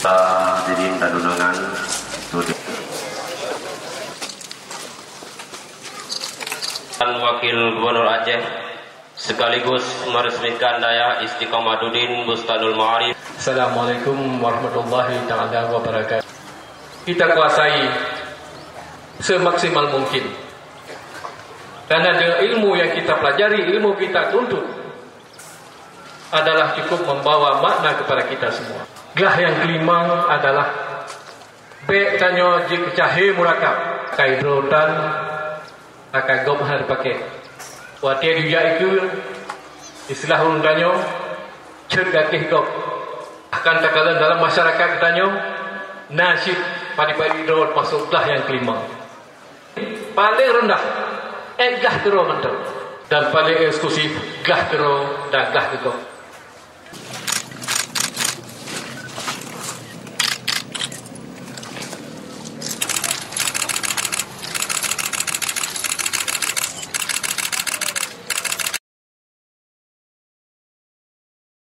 Hadirin dan undangan, Wakil Gubernur Aceh sekaligus meresmikan Daya Istiqomahuddin Bustanul Ma'arif. Assalamualaikum warahmatullahi taala wabarakatuh. Kita kuasai semaksimal mungkin. Karena dengan ilmu yang kita pelajari, ilmu kita tuntut adalah cukup membawa makna kepada kita semua. Gelah yang kelima adalah Bek tanyo jik cahe murakab kaidrotan akan gomhar pakai. Watia dia itu istilah undangnya cergatih gop. Akan takalan dalam masyarakat tanyo nasib padi-padi drot masuklah yang kelima. Paling rendah gah kero mentok dan paling eksklusif gah kero dan gah kegop.